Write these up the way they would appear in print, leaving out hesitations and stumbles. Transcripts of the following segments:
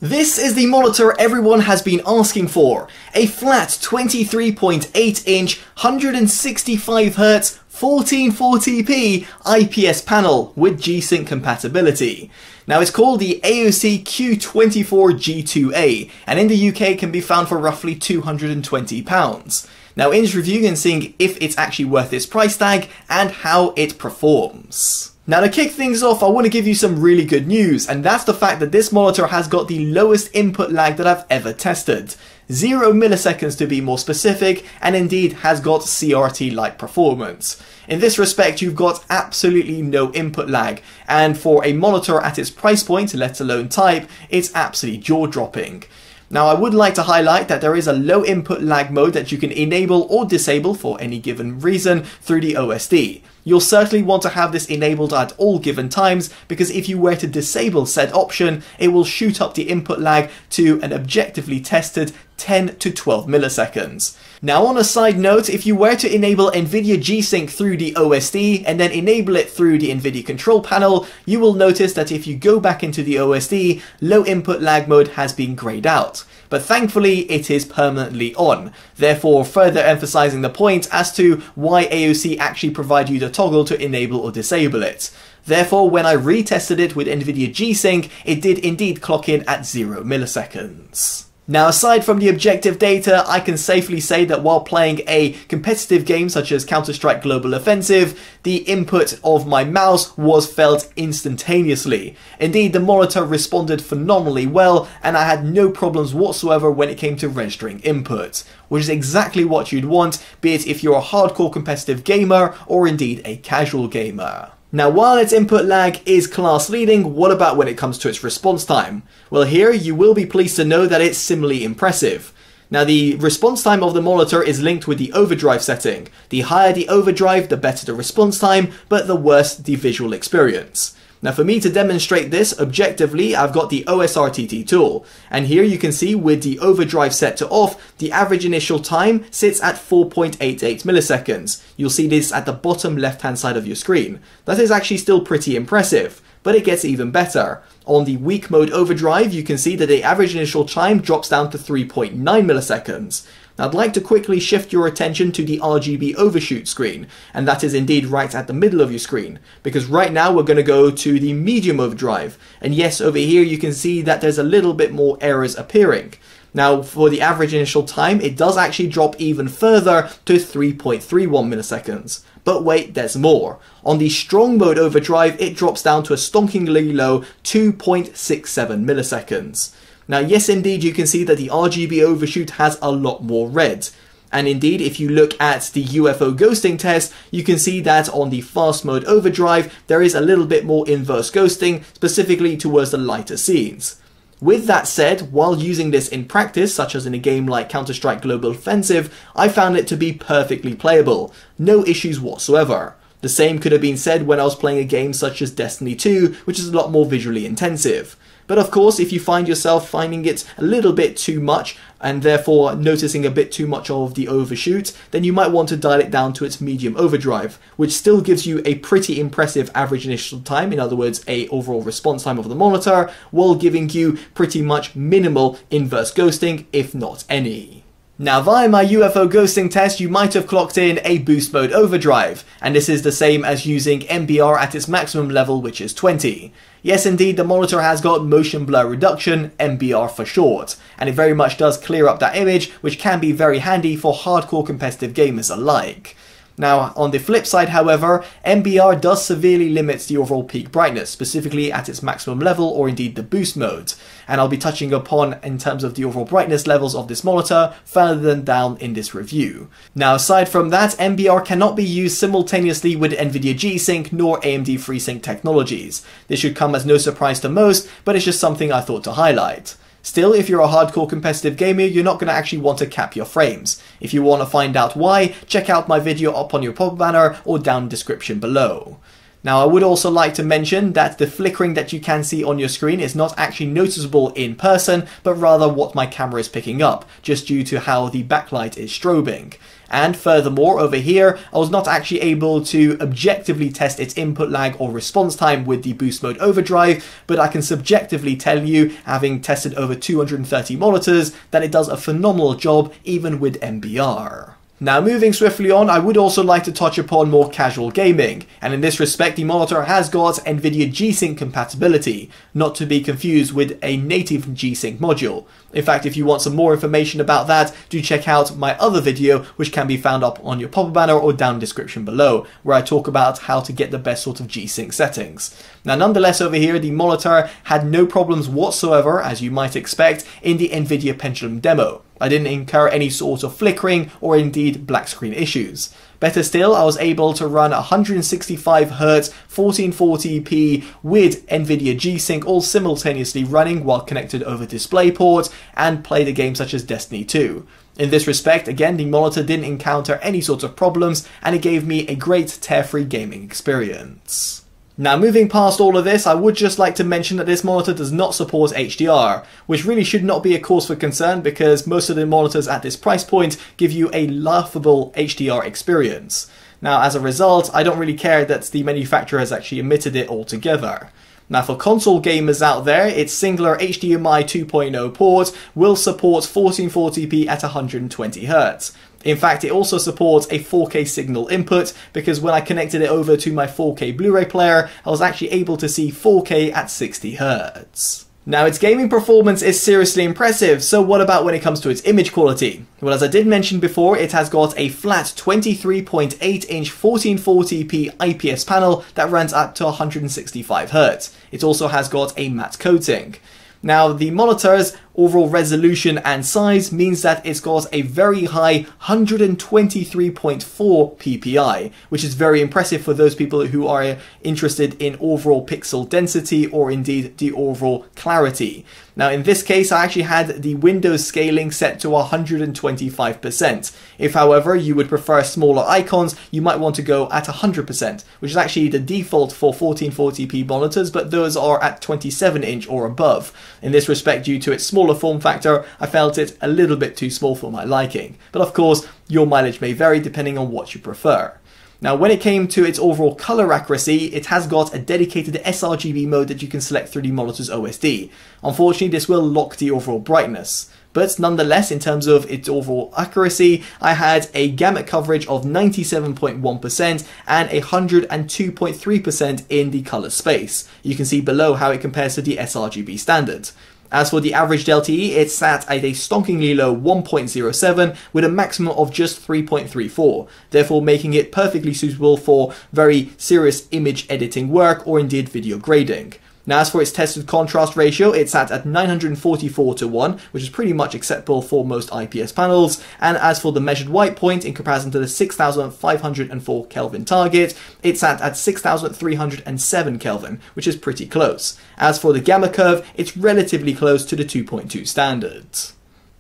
This is the monitor everyone has been asking for, a flat 23.8 inch 165Hz 1440p IPS panel with G-Sync compatibility. Now it's called the AOC Q24G2A and in the UK can be found for roughly £220. Now in this review and seeing if it's actually worth its price tag and how it performs. Now to kick things off, I want to give you some really good news, and that's the fact that this monitor has got the lowest input lag that I've ever tested. 0 milliseconds to be more specific, and indeed has got CRT-like performance. In this respect, you've got absolutely no input lag, and for a monitor at its price point, let alone type, it's absolutely jaw-dropping. Now I would like to highlight that there is a low input lag mode that you can enable or disable for any given reason through the OSD. You'll certainly want to have this enabled at all given times, because if you were to disable said option, it will shoot up the input lag to an objectively tested 10 to 12 milliseconds. Now on a side note, if you were to enable NVIDIA G-Sync through the OSD and then enable it through the NVIDIA control panel, you will notice that if you go back into the OSD, low input lag mode has been grayed out. But thankfully it is permanently on, therefore further emphasizing the point as to why AOC actually provide you the toggle to enable or disable it. Therefore, when I retested it with NVIDIA G-Sync, it did indeed clock in at 0 milliseconds. Now aside from the objective data, I can safely say that while playing a competitive game such as Counter-Strike Global Offensive, the input of my mouse was felt instantaneously. Indeed, the monitor responded phenomenally well, and I had no problems whatsoever when it came to registering input, which is exactly what you'd want, be it if you're a hardcore competitive gamer or indeed a casual gamer. Now while its input lag is class leading, what about when it comes to its response time? Well, here you will be pleased to know that it's similarly impressive. Now the response time of the monitor is linked with the overdrive setting. The higher the overdrive, the better the response time, but the worse the visual experience. Now for me to demonstrate this objectively, I've got the OSRTT tool, and here you can see with the overdrive set to off, the average initial time sits at 4.88 milliseconds. You'll see this at the bottom left hand side of your screen. That is actually still pretty impressive, but it gets even better. On the weak mode overdrive, you can see that the average initial time drops down to 3.9 milliseconds. Now I'd like to quickly shift your attention to the RGB overshoot screen, and that is indeed right at the middle of your screen, because right now we're going to go to the medium overdrive, and yes, over here you can see that there's a little bit more errors appearing. Now for the average initial time, it does actually drop even further to 3.31 milliseconds. But wait, there's more. On the strong mode overdrive, it drops down to a stonkingly low 2.67 milliseconds. Now yes, indeed, you can see that the RGB overshoot has a lot more red. And indeed, if you look at the UFO ghosting test, you can see that on the fast mode overdrive, there is a little bit more inverse ghosting, specifically towards the lighter scenes. With that said, while using this in practice, such as in a game like Counter-Strike Global Offensive, I found it to be perfectly playable. No issues whatsoever. The same could have been said when I was playing a game such as Destiny 2, which is a lot more visually intensive. But of course, if you find yourself finding it a little bit too much, and therefore noticing a bit too much of the overshoot, then you might want to dial it down to its medium overdrive, which still gives you a pretty impressive average initial time, in other words, a overall response time of the monitor, while giving you pretty much minimal inverse ghosting, if not any. Now via my UFO ghosting test, you might have clocked in a boost mode overdrive, and this is the same as using MBR at its maximum level, which is 20. Yes, indeed, the monitor has got motion blur reduction, MBR for short, and it very much does clear up that image, which can be very handy for hardcore competitive gamers alike. Now, on the flip side, however, MBR does severely limit the overall peak brightness, specifically at its maximum level or indeed the boost mode, and I'll be touching upon in terms of the overall brightness levels of this monitor further down in this review. Now, aside from that, MBR cannot be used simultaneously with NVIDIA G-Sync nor AMD FreeSync technologies. This should come as no surprise to most, but it's just something I thought to highlight. Still, if you're a hardcore competitive gamer, you're not going to actually want to cap your frames. If you want to find out why, check out my video up on your pop banner or down in the description below. Now, I would also like to mention that the flickering that you can see on your screen is not actually noticeable in person, but rather what my camera is picking up, just due to how the backlight is strobing. And furthermore, over here, I was not actually able to objectively test its input lag or response time with the boost mode overdrive, but I can subjectively tell you, having tested over 230 monitors, that it does a phenomenal job even with MBR. Now, moving swiftly on, I would also like to touch upon more casual gaming, and in this respect the monitor has got NVIDIA G-Sync compatibility, not to be confused with a native G-Sync module. In fact, if you want some more information about that, do check out my other video, which can be found up on your pop-up banner or down description below, where I talk about how to get the best sort of G-Sync settings. Now, nonetheless, over here the monitor had no problems whatsoever, as you might expect, in the NVIDIA Pendulum demo. I didn't incur any sort of flickering or indeed black screen issues. Better still, I was able to run 165Hz 1440p with NVIDIA G-Sync all simultaneously running while connected over DisplayPort and played a game such as Destiny 2. In this respect, again, the monitor didn't encounter any sort of problems and it gave me a great tear-free gaming experience. Now, moving past all of this, I would just like to mention that this monitor does not support HDR, which really should not be a cause for concern because most of the monitors at this price point give you a laughable HDR experience. Now, as a result, I don't really care that the manufacturer has actually omitted it altogether. Now, for console gamers out there, its singular HDMI 2.0 port will support 1440p at 120Hz. In fact, it also supports a 4K signal input because when I connected it over to my 4K Blu-ray player, I was actually able to see 4K at 60Hz. Now, its gaming performance is seriously impressive, so what about when it comes to its image quality? Well, as I did mention before, it has got a flat 23.8-inch 1440p IPS panel that runs up to 165Hz. It also has got a matte coating. Now, the monitor's overall resolution and size means that it's got a very high 123.4 ppi, which is very impressive for those people who are interested in overall pixel density or indeed the overall clarity. Now, in this case, I actually had the Windows scaling set to 125%. If, however, you would prefer smaller icons, you might want to go at 100%, which is actually the default for 1440p monitors, but those are at 27-inch or above. In this respect, due to its smaller form factor, I felt it a little bit too small for my liking. But of course, your mileage may vary depending on what you prefer. Now, when it came to its overall color accuracy, it has got a dedicated sRGB mode that you can select through the monitor's OSD. Unfortunately, this will lock the overall brightness. But nonetheless, in terms of its overall accuracy, I had a gamut coverage of 97.1% and 102.3% in the color space. You can see below how it compares to the sRGB standard. As for the average delta-E, it sat at a stonkingly low 1.07 with a maximum of just 3.34, therefore making it perfectly suitable for very serious image editing work or indeed video grading. Now, as for its tested contrast ratio, it sat at 944:1, which is pretty much acceptable for most IPS panels. And as for the measured white point, in comparison to the 6504 Kelvin target, it sat at 6307 Kelvin, which is pretty close. As for the gamma curve, it's relatively close to the 2.2 standard.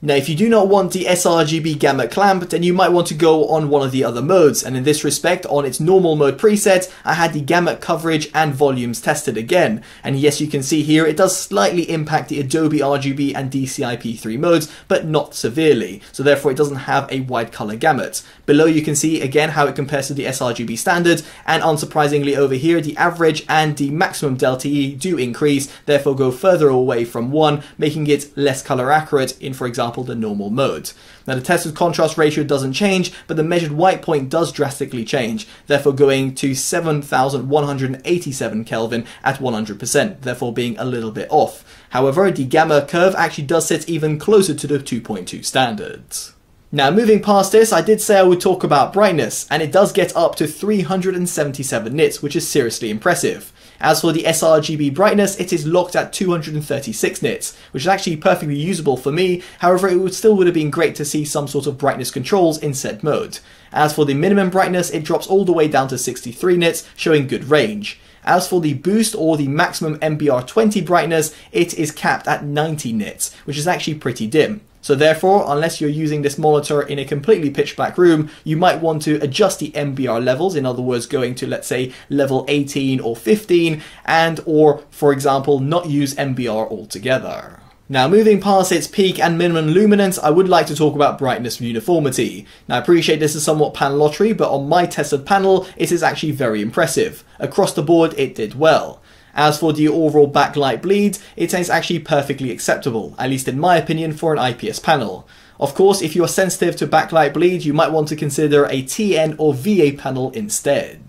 Now, if you do not want the sRGB gamut clamp, then you might want to go on one of the other modes, and in this respect, on its normal mode preset, I had the gamut coverage and volumes tested again. And yes, you can see here, it does slightly impact the Adobe RGB and DCI-P3 modes, but not severely, so therefore it doesn't have a wide color gamut. Below you can see again how it compares to the sRGB standard, and unsurprisingly over here, the average and the maximum delta-E do increase, therefore go further away from 1, making it less color accurate in, for example, the normal mode. Now, the tested contrast ratio doesn't change, but the measured white point does drastically change, therefore going to 7187 Kelvin at 100%, therefore being a little bit off. However, the gamma curve actually does sit even closer to the 2.2 standards. Now, moving past this, I did say I would talk about brightness, and it does get up to 377 nits, which is seriously impressive. As for the sRGB brightness, it is locked at 236 nits, which is actually perfectly usable for me. However, it still would have been great to see some sort of brightness controls in said mode. As for the minimum brightness, it drops all the way down to 63 nits, showing good range. As for the boost or the maximum MBR20 brightness, it is capped at 90 nits, which is actually pretty dim. So therefore, unless you're using this monitor in a completely pitch black room, you might want to adjust the MBR levels, in other words going to, let's say, level 18 or 15, and or, for example, not use MBR altogether. Now, moving past its peak and minimum luminance, I would like to talk about brightness uniformity. Now, I appreciate this is somewhat panel lottery, but on my tested panel, it is actually very impressive. Across the board, it did well. As for the overall backlight bleed, it is actually perfectly acceptable, at least in my opinion, for an IPS panel. Of course, if you are sensitive to backlight bleed, you might want to consider a TN or VA panel instead.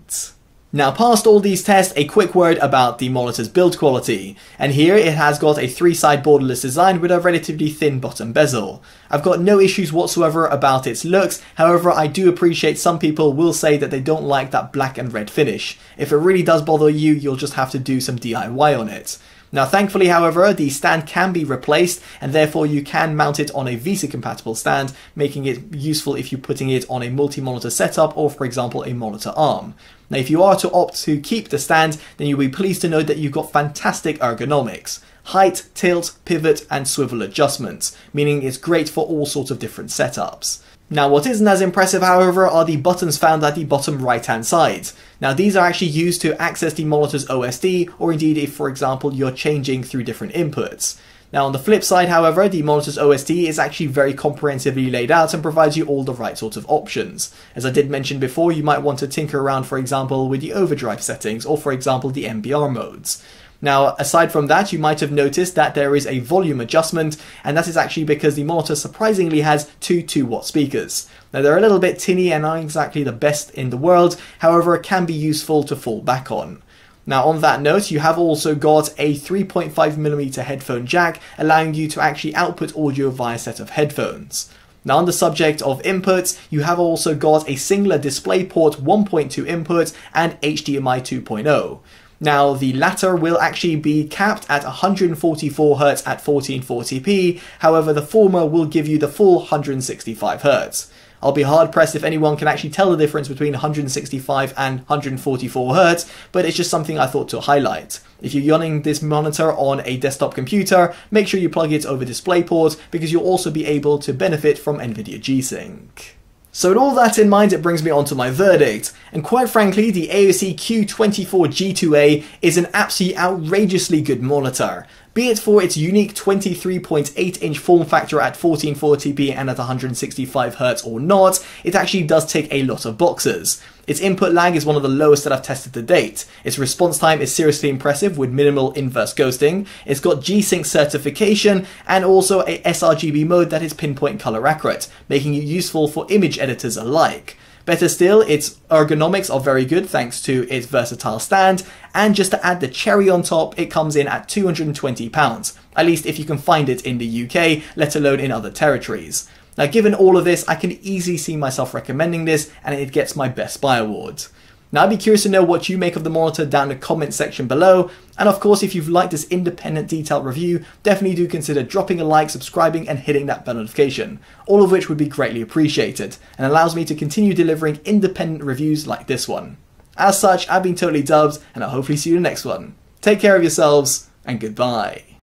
Now, past all these tests, a quick word about the monitor's build quality. And here it has got a 3-side borderless design with a relatively thin bottom bezel. I've got no issues whatsoever about its looks, however I do appreciate some people will say that they don't like that black and red finish. If it really does bother you, you'll just have to do some DIY on it. Now, thankfully, however, the stand can be replaced, and therefore you can mount it on a VESA-compatible stand, making it useful if you're putting it on a multi-monitor setup or, for example, a monitor arm. Now, if you are to opt to keep the stand, then you'll be pleased to know that you've got fantastic ergonomics. Height, tilt, pivot, and swivel adjustments, meaning it's great for all sorts of different setups. Now, what isn't as impressive, however, are the buttons found at the bottom right-hand side. Now, these are actually used to access the monitor's OSD, or indeed if, for example, you're changing through different inputs. Now, on the flip side, however, the monitor's OSD is actually very comprehensively laid out and provides you all the right sorts of options. As I did mention before, you might want to tinker around, for example, with the overdrive settings, or for example, the MBR modes. Now, aside from that, you might have noticed that there is a volume adjustment, and that is actually because the monitor surprisingly has two 2-watt speakers. Now, they're a little bit tinny and aren't exactly the best in the world, however, it can be useful to fall back on. Now, on that note, you have also got a 3.5mm headphone jack, allowing you to actually output audio via a set of headphones. Now, on the subject of inputs, you have also got a singular DisplayPort 1.2 input and HDMI 2.0. Now, the latter will actually be capped at 144Hz at 1440p, however the former will give you the full 165Hz. I'll be hard pressed if anyone can actually tell the difference between 165 and 144Hz, but it's just something I thought to highlight. If you're running this monitor on a desktop computer, make sure you plug it over DisplayPort because you'll also be able to benefit from NVIDIA G-Sync. So with all that in mind, it brings me on to my verdict, and quite frankly, the AOC Q24G2A is an absolutely outrageously good monitor. Be it for its unique 23.8-inch form factor at 1440p and at 165Hz or not, it actually does tick a lot of boxes. Its input lag is one of the lowest that I've tested to date. Its response time is seriously impressive with minimal inverse ghosting. It's got G-Sync certification and also a sRGB mode that is pinpoint color accurate, making it useful for image editors alike. Better still, its ergonomics are very good thanks to its versatile stand, and just to add the cherry on top, it comes in at £220, at least if you can find it in the UK, let alone in other territories. Now, given all of this, I can easily see myself recommending this, and it gets my Best Buy award. Now, I'd be curious to know what you make of the monitor down in the comment section below, and of course, if you've liked this independent detailed review, definitely do consider dropping a like, subscribing, and hitting that bell notification, all of which would be greatly appreciated, and allows me to continue delivering independent reviews like this one. As such, I've been Totally Dubbed, and I'll hopefully see you in the next one. Take care of yourselves, and goodbye.